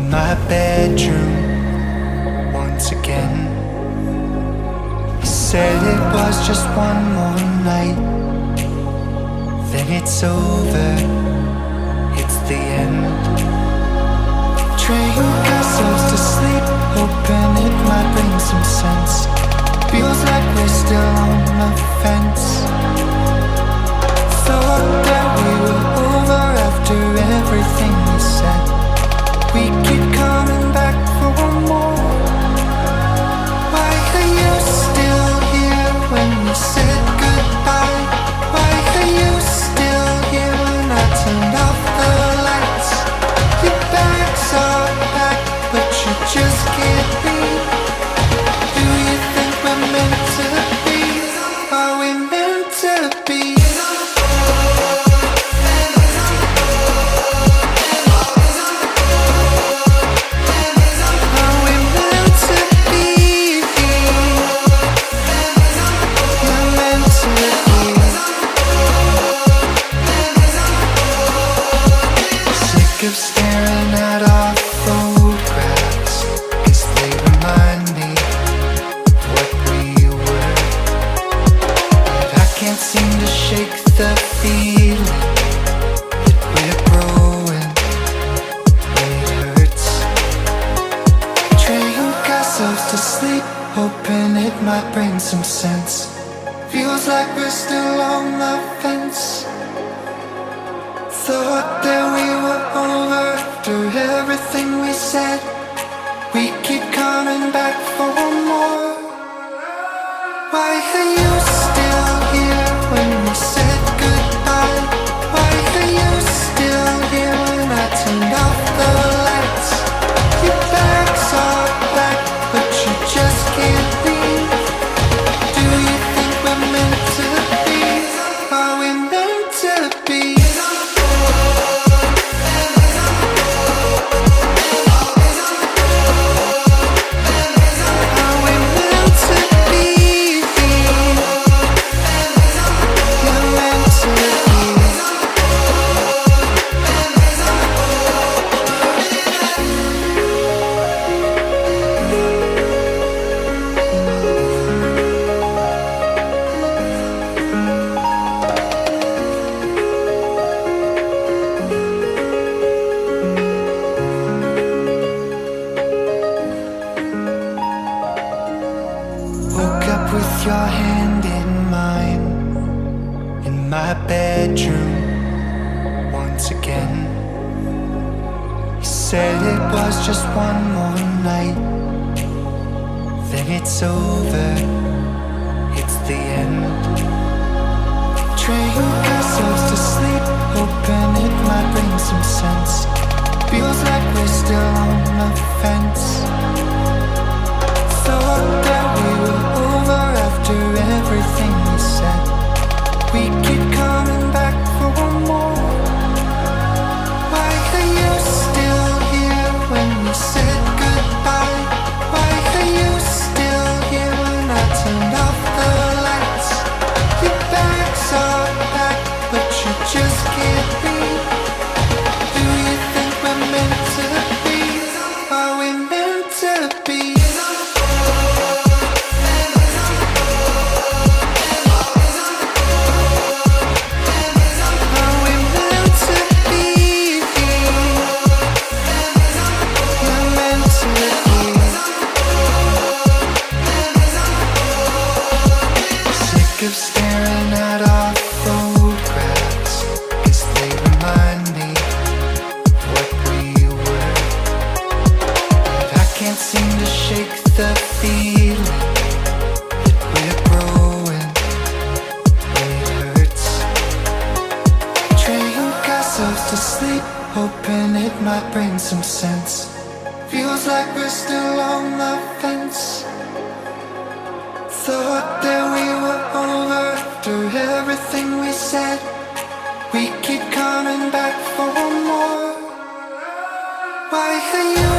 in my bedroom once again. You said it was just one more night, then it's over, it's the end. Trained ourselves to sleep, hoping it might bring some sense. Feels like we're still on the fence. Thought that we were over after everything we said. We keep coming back for more. Why are you still here when we said goodbye? Why are you still here when I turned off the lights? Your bags are packed, but you just can't leave. Do you think we're meant to be? Are we meant to be? Of staring at our photographs, 'cause they remind me what we were. But I can't seem to shake the feeling that we're growing when it hurts. Trained ourselves to sleep, hoping it might bring some sense. Feels like we're still on the fence. Thought that we were over after everything we said. We keep coming back for more. Why are you still here when we said goodbye? Why are you still here when I turned off the lights? Your bags are packed, but you just can't leave. Do you think we're meant to be? Are we meant to be? With your hand in mine, in my bedroom once again. You said it was just one more night, then it's over, it's the end. Trained ourselves to sleep, hoping it might bring some sense. Feels like we're still on the fence. Thought that we were over after everything we said. We keep coming back for more. Why are you still here when we said goodbye? Why are you still here when I turned off the lights? Your bags are packed, but you just can't leave. Do you think we're meant to be? Are we meant to be? Of staring at our photographs, 'cause they remind me what we were. But I can't seem to shake the feeling that we're growing when it hurts. Trained ourselves to sleep, hoping it might bring some sense. Feels like we're still on the fence. Thought that we were over after everything we said. We keep coming back for more. Why are you